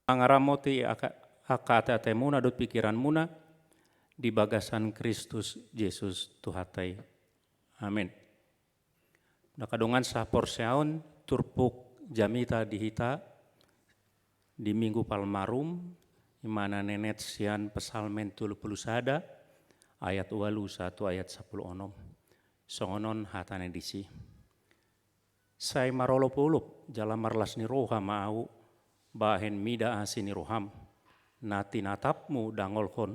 Mangaramoti aka muna dot pikiran muna di bagasan Kristus Yesus Tuhatai. Amin. Nakadungan sa porseaon turpuk jamita dihita di Minggu Palmarum imana nenet sian pesalmen 30 sada ayat 81 ayat 10 onom. Songonon hatane disi. Sai marolo pulup jala marlas ni roha mau bahen mida asini roham nati natapmu dangolkon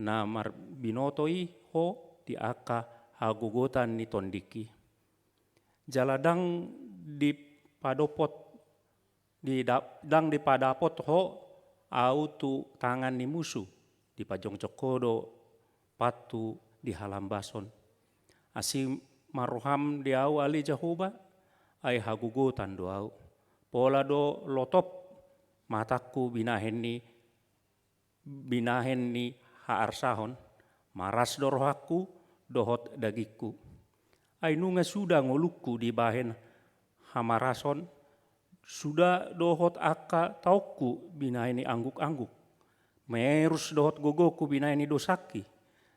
na mar binotoi ho di aka hagugotan ni tondiki jaladang di padopot dang di padapot ho au tu tangan ni musuh di pajong cokodo patu di halambason asim maroham di au ali Jehovah ai hagugotan do au pola do lotop mataku binahen ni haarsahon maras dorohaku dohot dagiku ai nunga sudah ngolukku di bahen hamarason sudah dohot aka tauku binahen ni angguk-angguk merus dohot gogoku binahen ni dosaki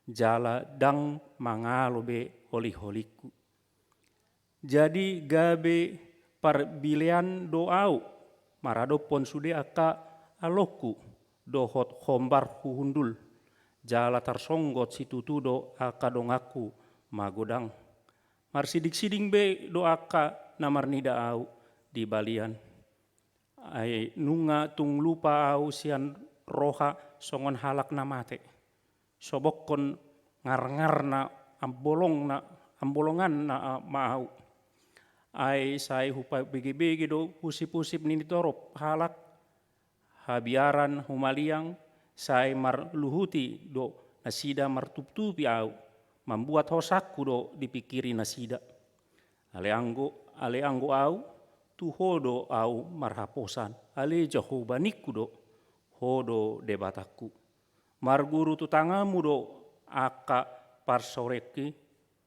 jala dang mangalobe holi-holiku jadi gabe parbilean doau marado pon sude aka aloku dohot khombar hundul jala tarsonggot situtu do aka dongaku magodang mar sidik-siding be do aka namar nida au di balian ai nunga tung lupa au sian roha songon halak namate sobokkon ngar-ngar na ambolongan na mau ai sai hupa bege-bege do pusip-pusip nini torop halak habiaran humaliang sai mar luhuti do nasida mar tup-tupi au membuat hosaku do dipikiri nasida ale anggo au tu hodo au marhaposan ale Jehovah niku do hodo debataku mar guru tu tangamu do aka parsoreki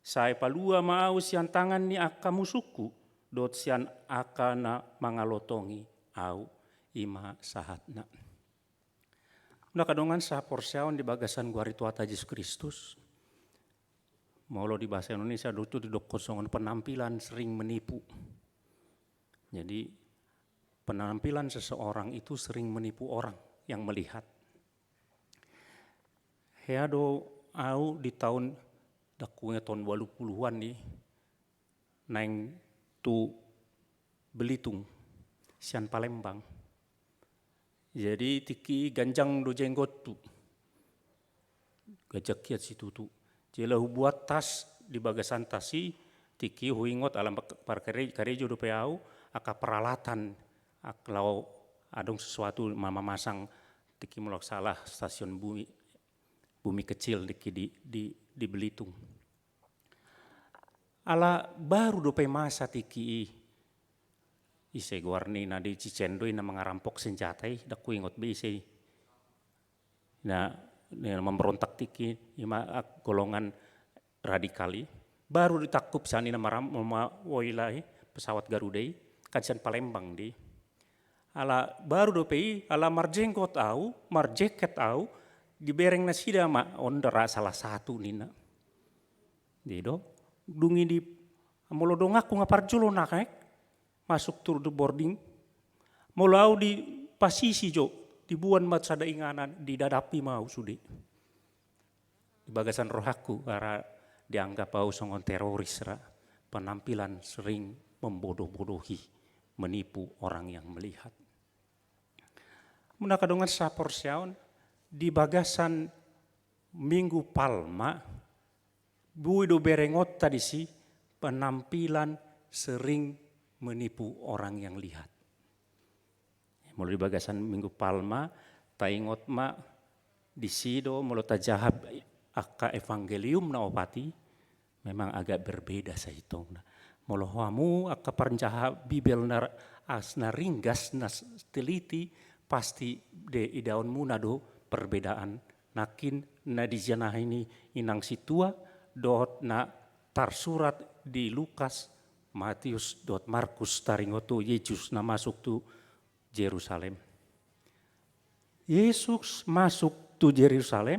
sai palua mau sian tangan ni aka musuku dot sian aka na mangalotongi au ima sahatna. Nakadongan sa porseaon di bagasan guari tuata Yesus Kristus. Maulo di bahasa Indonesia dotu di kosongan penampilan sering menipu. Jadi penampilan seseorang itu sering menipu orang yang melihat. Heado au di tahun dakunya tahun 80-an nih naing tu Belitung sian Palembang jadi tiki ganjang do jenggot tu gajak kiat situ tu jela buat tas di bagasan tasi tiki huingot alam karejo do peau aka peralatan aklau adong sesuatu mama masang tiki mulak salah stasiun bumi kecil di Belitung. Ala baru dope masa tiki ise guarni na di Cicendoi na mangarampok senjatai daku ingot be ise na memberontak tiki ima golongan radikali baru ditakup sani na woilai pesawat Garudai kajian Palembang di ala baru dope ala marjenggot au marjeket au dibereng nasida ma ondera salah satu nina dido dungi di molodong aku ngapar julo nakai masuk tur de boarding molau di pasisi jo dibuan mat sada inganan didadapi mau sudi di bagasan rohaku karena dianggap au songon teroris ra penampilan sering membodoh-bodohi menipu orang yang melihat menakadongan sapor siaon di bagasan Minggu Palma buido berengot tadi si penampilan sering menipu orang yang lihat. Mulai di bagasan Minggu Palma taingot ma di sido mulut tajahab aka evangelium na opati memang agak berbeda saitong. Molohamu aka parencaha bibel nar asna ringgas nas teliti pasti de idaun munado perbedaan nakin na dijana ini inang situa dot na tarsurat di Lukas Matius dot Markus taringoto Yesus na masuk tu Jerusalem Yesus masuk ke Yerusalem,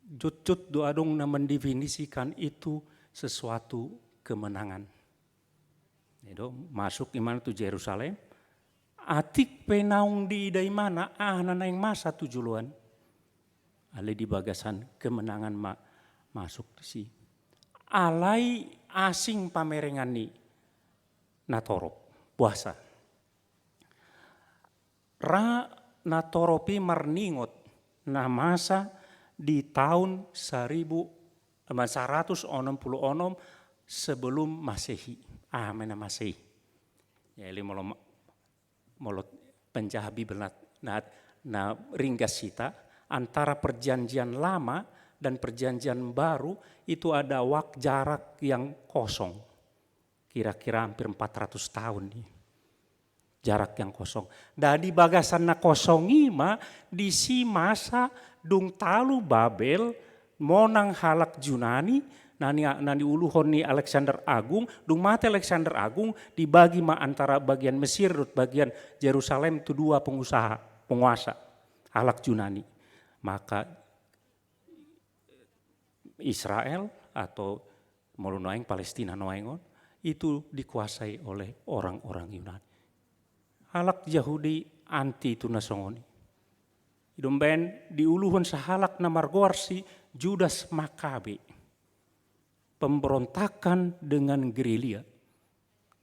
jut doadong na mendefinisikan itu sesuatu kemenangan. Itu masuk iman tu Yerusalem, atik penaung di idai mana, nanaing masa tujuluan. Ale di bagasan kemenangan masuk di si. Alai asing pamerengan ni natorop puasa. Natoropi marningot na masa di tahun 1166 sebelum Masehi. Mena Masehi. Ya ili molot penjahabi belat na ringgas sita antara perjanjian lama dan perjanjian baru itu ada jarak yang kosong. Kira-kira hampir 400 tahun nih. Jarak yang kosong. Dari bagasan na kosong ima di si masa dung talu Babel monang halak Junani nani uluhon ni Alexander Agung dung mate Alexander Agung dibagi antara bagian Mesir dan bagian Yerusalem itu dua penguasa halak Junani. Maka Israel atau Molunoeng Palestina noengon itu dikuasai oleh orang-orang Yunani. Halak Yahudi anti itu nasongoni. Idomben diuluhun sahalak na margoarsi Judas Makabe. Pemberontakan dengan gerilya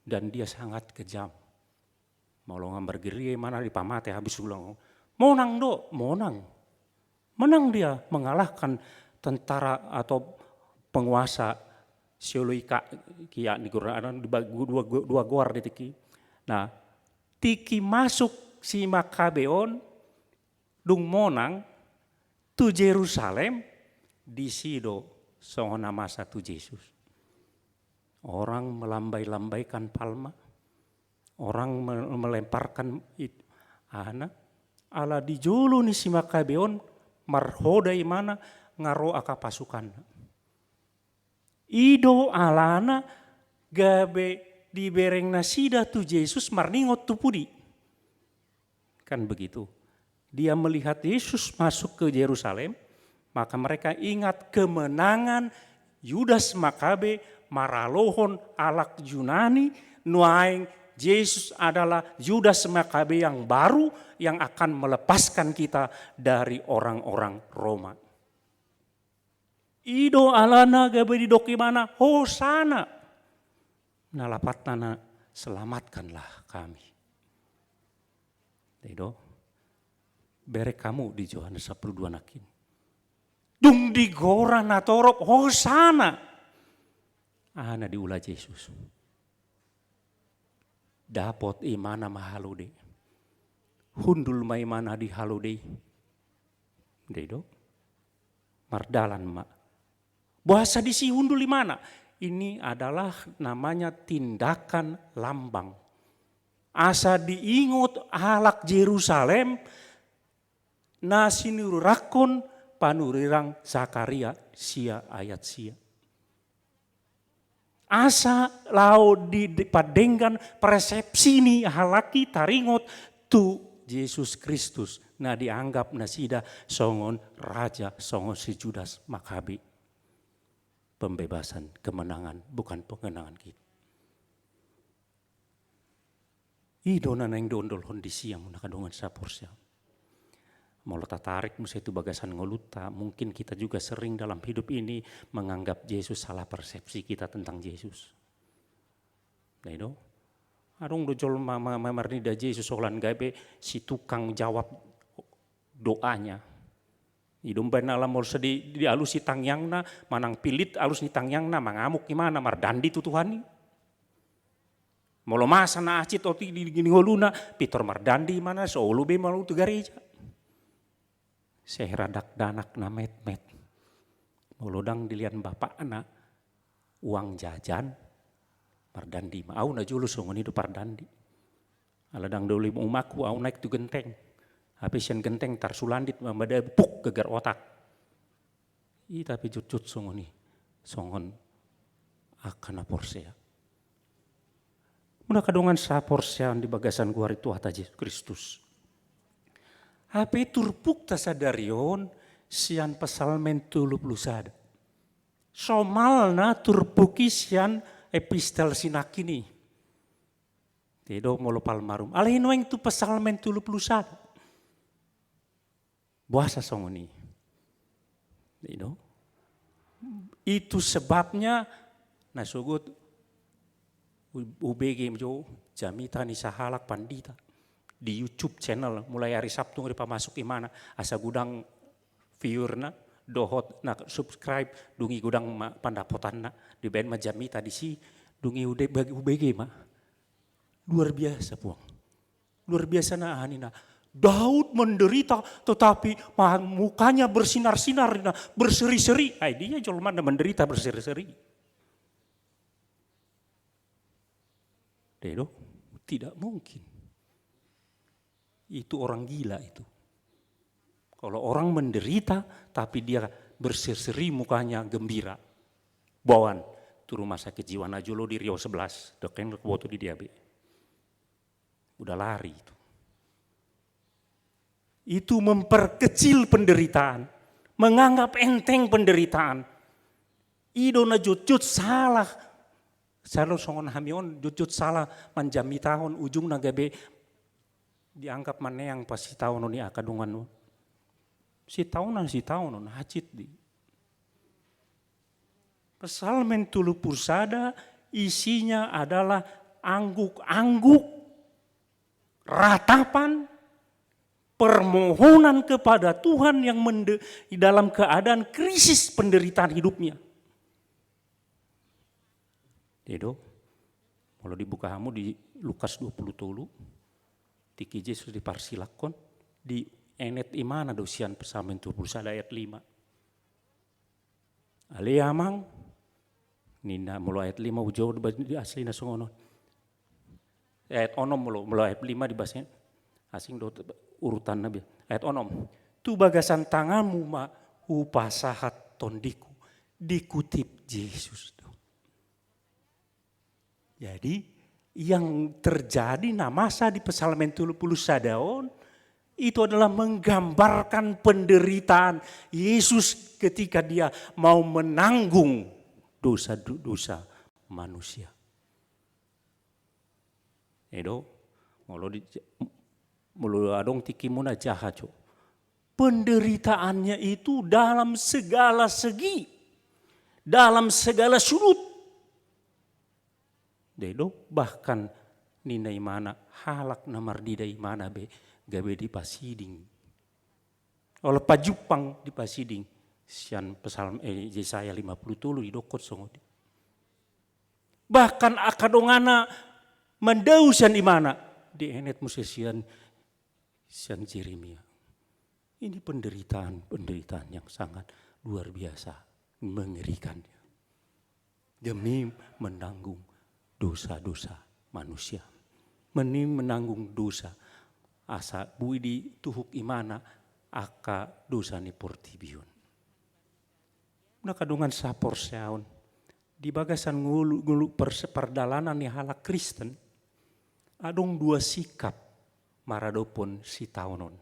dan dia sangat kejam. Mau lo ngambar gerilya mana di pamate habis ulang. Menang dia mengalahkan tentara atau penguasa Sioloika kia di Quran dua goar di tiki. Nah, tiki masuk si Makabeon dung monang tu Yerusalem di sido songona masa tu Yesus. Orang melambai-lambaikan palma, orang melemparkan ala dijulu ni si Makabeon marhodai mana ngaro aka pasukan. Ido alana gabe di bereng nasida tu Yesus marningot tu pudi. Kan begitu. Dia melihat Yesus masuk ke Yerusalem, maka mereka ingat kemenangan Yudas Makabe maralohon alak Yunani nuaing Yesus adalah Yudas Makabe yang baru yang akan melepaskan kita dari orang-orang Roma. Ido alana gabe di doki mana hosana. Nalapatana selamatkanlah kami. Ido bere kamu di Yohanes 12 nakin. Dung di gora natorop hosana. Ana diulah Yesus. Dapot imana mahalude. Hundul maimana di halude. Dedo. Mardalan mak. Bahasa di si hundul di mana? Ini adalah namanya tindakan lambang. Asa diingut halak Yerusalem na sinurakon panurirang Zakaria sia ayat sia. Asa lau di padenggan persepsi ni halaki taringot tu Yesus Kristus na dianggap nasida songon raja songon si Judas Makabe. Pembebasan, kemenangan, bukan pengenangan kita. Ido na nang dondol hondi siang nakadongan sa porsia. Mau tarik musa itu bagasan ngoluta, mungkin kita juga sering dalam hidup ini menganggap Yesus salah persepsi kita tentang Yesus. Nah itu, arung dojol mamarnida Yesus olan gabe si tukang jawab doanya. Idom ben alam mol sedih di alus si tangyangna manang pilit alus ni tangyangna mangamuk gimana mardandi tu Tuhan ni. Molo masa na acit oti di ngoluna pitor mardandi mana so be malu tu gereja. Sehradak danak na met. Molodang dilian bapak anak uang jajan mardandi mau na julus ngoni do pardandi. Aladang doli umaku au naik tu genteng. Habis yang genteng tar sulandit mamada puk gegar otak. Tapi cut songoni songon akan aporsea. Muna kadongan sa aporsea di bagasan gua itu hata Yesus Kristus. Apa turpuk ta sadarion sian pasalmen 30. Somalna turpuki sian epistel sinakini. Tedo molo palmarum. Alahin weng tu pasalmen 31. Buasa songoni. Tedo. Itu sebabnya nasugut UBG jo jamita ni sahalak pandita di YouTube channel mulai hari Sabtu ngeri pamasuk imana asa gudang viewerna dohot na subscribe dungi gudang pandapotanna di ben majamita di si dungi UBG mah luar biasa puang luar biasa na anina Daud menderita tetapi mukanya bersinar-sinar berseri-seri dia jolman menderita berseri-seri Dedo tidak mungkin itu orang gila itu. Kalau orang menderita tapi dia berseri-seri mukanya gembira. Bawan tu rumah sakit jiwa Najolo di Riau 11, dokeng waktu di Diabe. Udah lari itu. Itu memperkecil penderitaan, menganggap enteng penderitaan. Ido na jut salah. Salo songon hamion jut salah manjami tahun ujung nagabe dianggap mana yang pasti tahun ni akadungan si tahunan hacit di Pasalmen 30 isinya adalah angguk-angguk ratapan permohonan kepada Tuhan yang dalam keadaan krisis penderitaan hidupnya. Dedo, kalau dibuka hamu di Lukas 20 tolu Tiki Yesus diparsilakon di enet imana dosian pasalmen 21 ayat 5. Ale amang nina mulai ayat 5 ujau di asli nasongono. Ayat onom mulai ayat 5 di bahasa asing do urutan nabi. Ayat onom. Tu bagasan tanganmu ma upasahat tondiku dikutip Yesus. Jadi yang terjadi masa di pasalmen 30 sadaon itu adalah menggambarkan penderitaan Yesus ketika dia mau menanggung dosa-dosa manusia. Edo, mulu adong tikimuna jahajo. Penderitaannya itu dalam segala segi, dalam segala sudut. Dedo bahkan nina imana halak namar dida imana be gabe di pasiding. Oleh pajupang di pasiding sian pesalm Yesaya 50 tulu di dokot songodi. Bahkan akadongana mendausan imana di enet musisian sian Jeremia. Ini penderitaan yang sangat luar biasa, mengerikan demi menanggung dosa-dosa manusia. Menanggung dosa. Asa bui di tuhuk imana aka dosa ni portibion. Nakadungan sapor seaun. Di bagasan ngulu perdalanan ni halak Kristen. Adong dua sikap maradopon si taunon.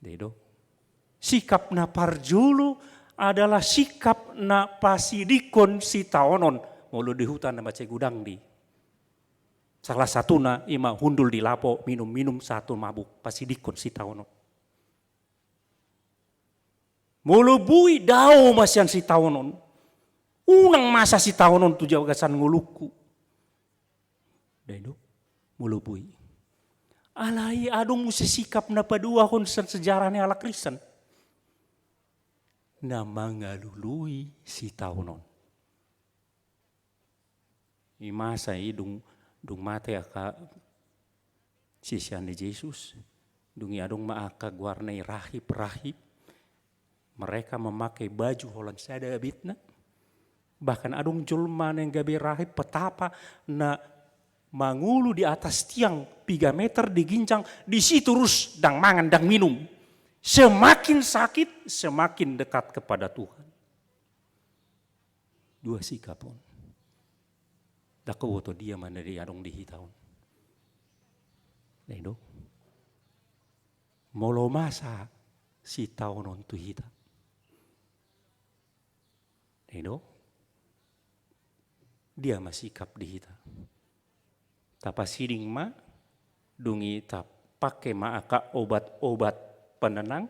Dedo. Sikap na parjulu adalah sikap na pasidikon si taunon. Mulu di hutan na baca gudang di. Salah satu na ima hundul di lapo minum satu mabuk pasidikon si taono. Mulu bui dao masyan si taonon. Unang masa si taonon tu jawagasan nguluku. Dedo mulu bui. Alai adong sesikap na padua kon sejarah ni ala Kristen. Na mangalului si taonon. Masa dung mate aka sisian di Yesus dungi adong maaka guarnai rahib mereka memakai baju holan sada abitna bahkan adong julma yang gabe rahib petapa na mangulu di atas tiang 3 meter digincang di situ terus dang mangan dang minum semakin sakit semakin dekat kepada Tuhan. Dua sikap pun. Dako woto dia mana di adong di hitaun. Ledo. molo masa si taonon tu hita. Edo, dia masikap di hita. Tapa siding ma, dungi tap pakai ma aka obat-obat penenang.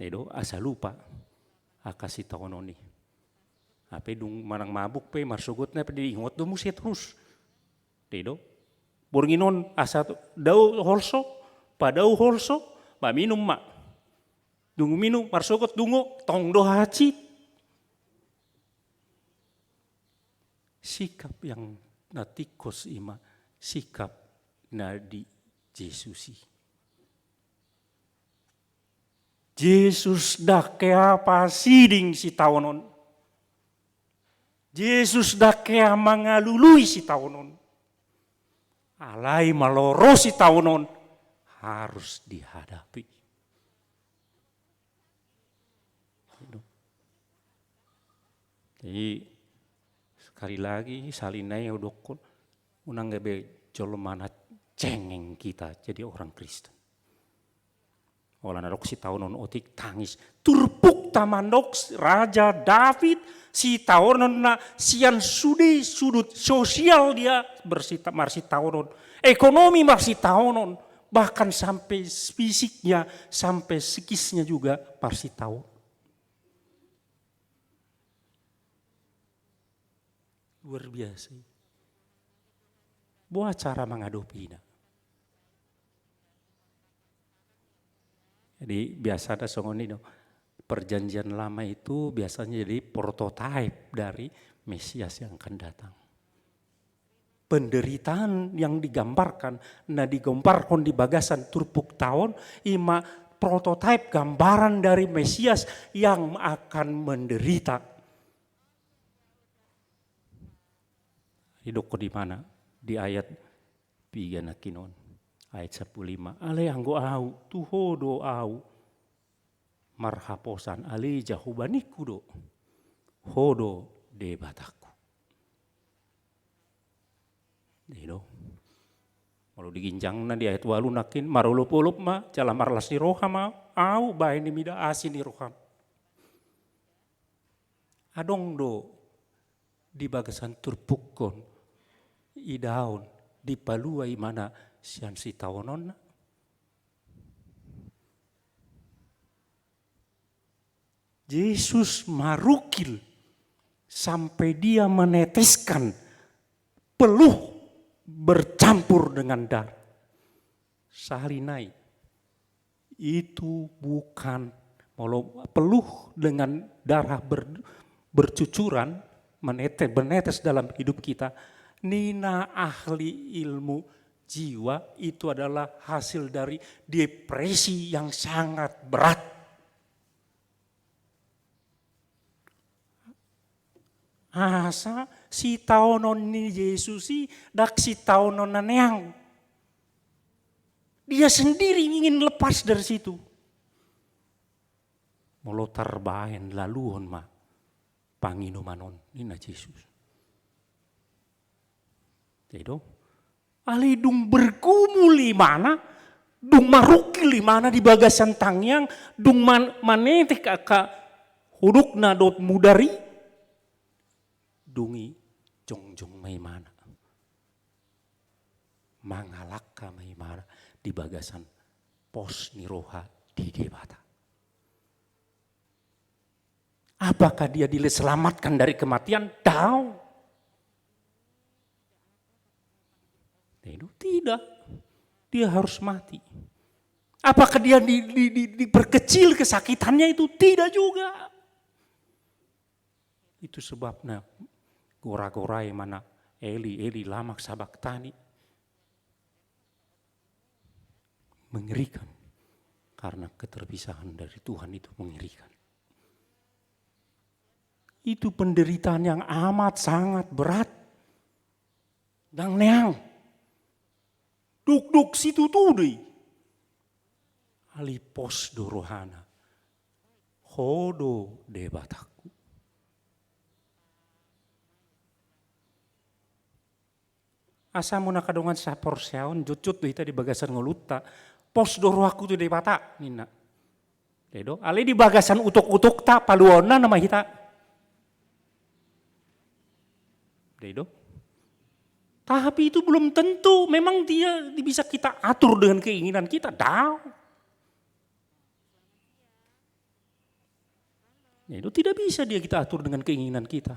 Edo asa lupa aka si taonon ni. Ape dung manang mabuk pe marsugutna pe diingot do musia terus. Edo, bornginon asa dau holso, padau holso, ba minum ma. Dungu minum marsugut dungo tong do haci. Sikap yang natikos ima, sikap nadi Yesusi. Yesus dah keapa siding si taonon. Yesus dah kea mangalului si taonon. Alai maloro si taonon harus dihadapi. Jadi sekali lagi salinai udokon unang gebe jolomana cengeng kita jadi orang Kristen. Olah narok si taonon otik tangis turpuk tamandok Raja David si taonon na sian sudi sudut sosial dia marsi taonon, ekonomi marsi taonon, bahkan sampai fisiknya sampai psikisnya juga marsi taonon. Luar biasa. Buat cara menghadapinya. Jadi biasa ada songoni perjanjian lama itu biasanya jadi prototipe dari Mesias yang akan datang. Penderitaan yang digambarkan, digambarkan di bagasan turpuk tahun, ima prototipe gambaran dari Mesias yang akan menderita. Hidupku di mana? Di ayat 3 nakinon. Ayat 15. Ale anggo au, tuhodo au. Marhaposan ale jahubaniku do. Hodo debataku. Dino. Kalau diginjang na di ayat 8 nakin marulup-ulup ma jala marlas ni roham au bae ni mida asin ni roham. Adong do di bagasan turpukon idaun di paluai mana sian si taonon. Yesus marukil sampai dia meneteskan peluh bercampur dengan darah. Sahalinai itu bukan peluh dengan darah bercucuran menetes dalam hidup kita. Nina ahli ilmu jiwa itu adalah hasil dari depresi yang sangat berat. Asa si taonon ni Yesusi dak si taonon naneang. Dia sendiri ingin lepas dari situ. Molo tarbaen laluon ma panginumanon nina Yesus. Jadi ali dung bergumul di mana, dung marukil di mana di bagasan tangyang, dung manetek aka hudukna dot mudari, dungi jongjong may mana, mangalaka may mana di bagasan pos ni roha di debata. Apakah dia diselamatkan dari kematian? Tahu. Tidak, dia harus mati. Apakah dia diperkecil kesakitannya itu? Tidak juga. Itu sebabnya gora-gorai mana Eli lamak sabaktani. Mengerikan. Karena keterpisahan dari Tuhan itu mengerikan. Itu penderitaan yang amat sangat berat. Dan neang. Duk situ tudi. Alipos dorohana. Hodo debataku. Asa mo nakadungan sa porsyaon, jutjut do hita di bagasan ngolutta, pos doro aku tu di bata, nina. Dedo, ali di bagasan utuk-utuk ta, paluona nama hita. Dedo. Tapi itu belum tentu, memang dia bisa kita atur dengan keinginan kita, dah. Itu tidak bisa dia kita atur dengan keinginan kita.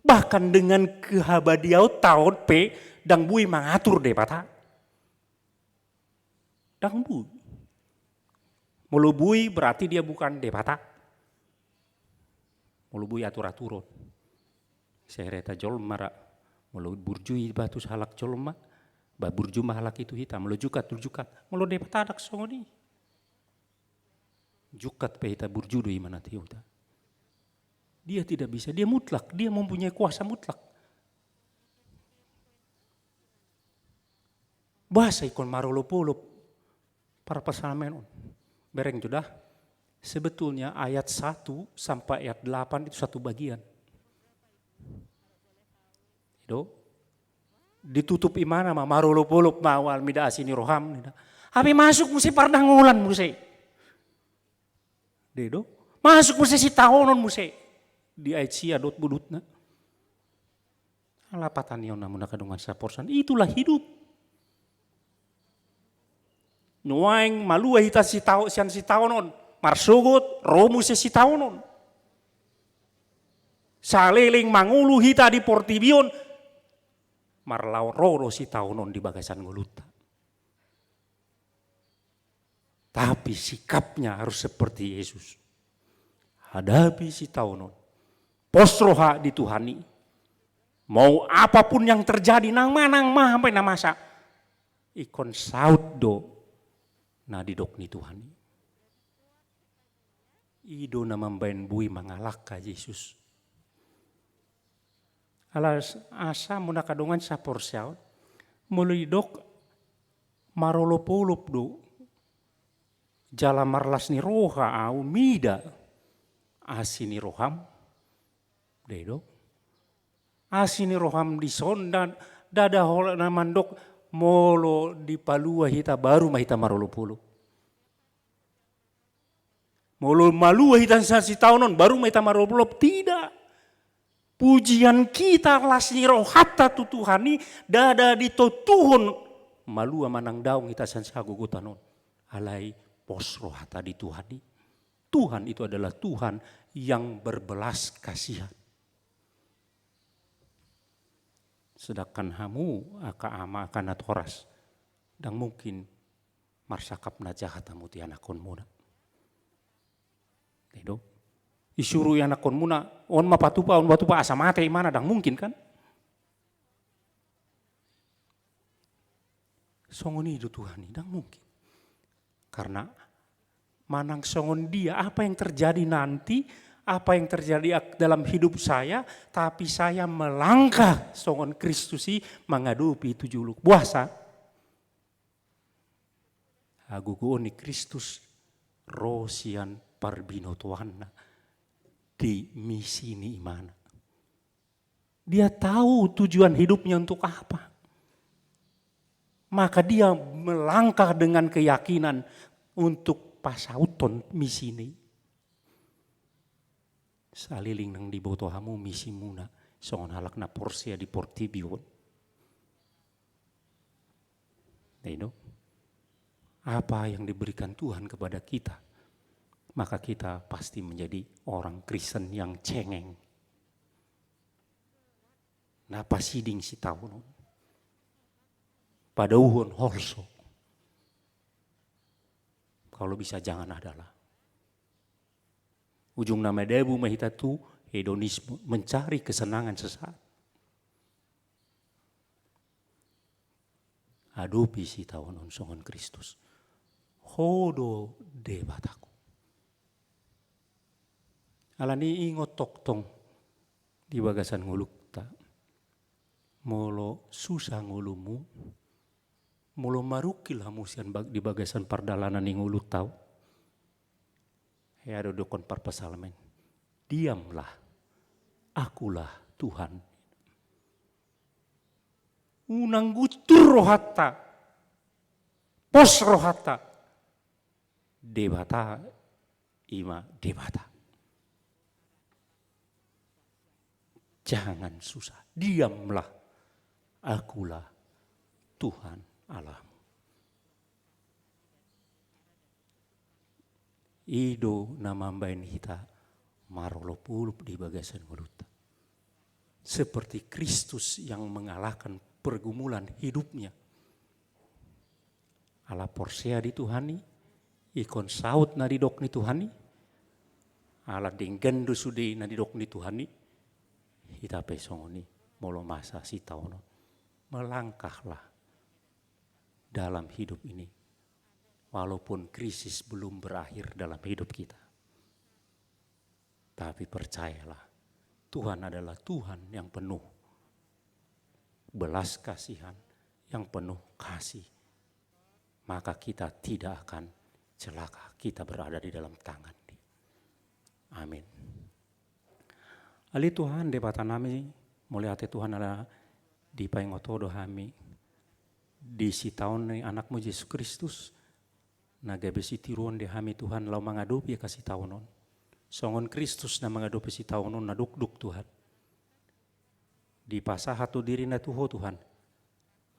Bahkan dengan kehabadiau tahun pe, dang bui mengatur deh pata. Dang bui. Mulubui berarti dia bukan depata. Mulubui atur-aturun. Sehereta jolma, mulu burjui batu halak jolma, ba burju mahalak itu hitam, mulu jukat, mulu depata adak songoni. Jukat pe hita burju do imana tiuta. Dia tidak bisa, dia mutlak, dia mempunyai kuasa mutlak. Bahasa ikon marolopolop para pasalmen. Bereng sudah, sebetulnya ayat 1 sampai ayat 8 itu satu bagian. Itu ditutup imana ma marolopolop mawal mida asini roham. Abi masuk mesti pardangulan mesti. Dedo, masuk mesti si tahonon mesti. Di Aicia dot budutna. Alapatan yon namun nakadungan saporsan. Itulah hidup. Nuaing malua hita si taonon. Marsugut romu si taonon. Saleling mangulu hita di Portibion. Marlau roro si taonon di bagasan nguluta. Tapi sikapnya harus seperti Yesus. Hadapi si taonon. Posroha dituhani. Mau apapun yang terjadi nang mah sampai namasa. Ikon saud do na didok ni Tuhani. Ido na mambain bui mangalak ka Yesus. Alas asa muna kadungan sa porsyaw. Mulai dok marolopolop do. Jala marlas ni roha au mida. Asini roham. Dedo. Asini roham di sondan. Dada hola na mandok. Molo di palua hita baru mahita marolopolop. Molo malua hita si tahunon baru mahita marolopolop. Tidak. Pujian kita lasni rohata tu Tuhani. Dada di totuhon. Malua manang daung hita sansago gutanon. Alai pos rohata di Tuhani. Tuhan itu adalah Tuhan yang berbelas kasihan. Sedangkan hamu aka ama akan natoras. Dan mungkin marsakap na jahat hamu ti anakon muna. Itu. Isuru yang anakon muna. On mapatupa asa mate mana dang mungkin kan. Songoni itu Tuhan dang mungkin. Karena manang songon dia apa yang terjadi nanti. Apa yang terjadi dalam hidup saya, tapi saya melangkah songon Kristusi menghadapi itu juluk puasa. Aguguoni Kristus rosian parbinotuana di misi ni imana. Dia tahu tujuan hidupnya untuk apa. Maka dia melangkah dengan keyakinan untuk pasauton misi ini. Saliling nang diboto hamu misi muna songon halak na porsia di Portibion. Itu apa yang diberikan Tuhan kepada kita, maka kita pasti menjadi orang Kristen yang cengeng. Napa siding si tahun pada uhun holso. Kalau bisa jangan adalah. Ujung nama debu mahita tu hedonisme, mencari kesenangan sesaat. Adopi si tawanon songon Kristus. Hodo debataku. Alani ingot toktong di bagasan ngulukta. Molo susah ngulumu. Molo marukil hamusian di bagasan pardalanan yang ngulut tau. Ya ada dokon parpasalmen. Diamlah, akulah Tuhan. unang gutur rohatta, pos rohatta, debata ima debata. Jangan susah, diamlah, akulah Tuhan Allahmu. Ido nama bain hita marolo pulup di bagasan mulut. Seperti Kristus yang mengalahkan pergumulan hidupnya. Ala porsea di Tuhani, ikon saut na didok ni Tuhani, ala denggen dusudi na didok ni Tuhani, hita pesongoni molo masa si taono. Melangkahlah dalam hidup ini. Walaupun krisis belum berakhir dalam hidup kita. Tapi percayalah, Tuhan adalah Tuhan yang penuh belas kasihan, yang penuh kasih. Maka kita tidak akan celaka, kita berada di dalam tangan Dia. Amin. Ali Tuhan debata nami, mulai hati Tuhan adalah di paingotodo kami, di si tahun anakmu Yesus Kristus, naga besi tiruan de kami Tuhan lau mengadopi kasih tahunon. Songon Kristus na mengadopi si tahunon na duk-duk Tuhan. Di pasah hatu diri na tuho Tuhan.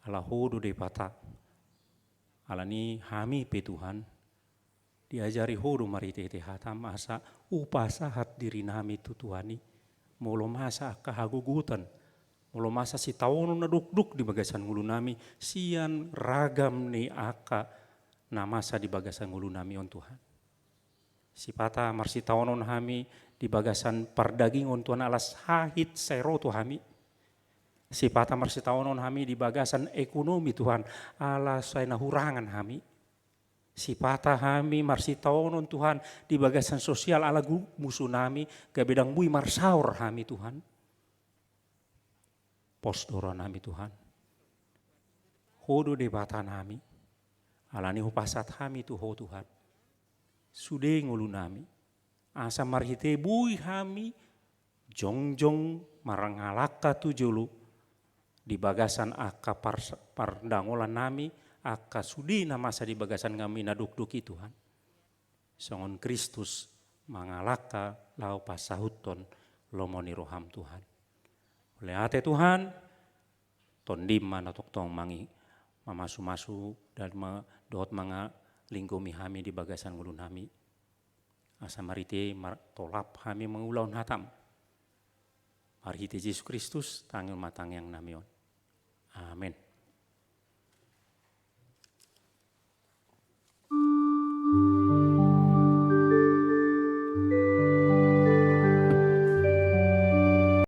Ala hodo de pata. Ala ni kami pe Tuhan. Diajari hodo marite te hatam asa upasa hat diri nami tu Tuhani. Molo masa kahagugutan. Molo masa si tahunon na duk-duk di bagasan ngulu nami. Sian ragam ni aka na masa di bagasan ngulu nami on Tuhan. Si pata marsi taonon kami di bagasan pardaging on Tuhan alas hahit seroto kami. Si pata marsi taonon kami di bagasan ekonomi Tuhan alas say nahurangan kami. Si pata kami marsi taonon Tuhan di bagasan sosial ala musuh nami gabedang bui marsaur kami Tuhan. Postoran kami Tuhan. Hodo de batan kami. Alani hupasat kami tuho Tuhan. Sude ngulu nami. Asa marhite bui kami. Jongjong marangalaka tu julu. Di bagasan aka pardangolan nami. Aka sudi namasa di bagasan kami naduk-duki Tuhan. Songon Kristus mangalaka lau pasahuton lomoni roham Tuhan. Oleh ate Tuhan. Tondiman atau tong mangi. Mamasu-masu dan dohot mga linggomi kami di bagasan ngulun kami. Asa marite tolap kami mengulaun hatam. Marhite Yesus Kristus tangil matang yang namion. Amin.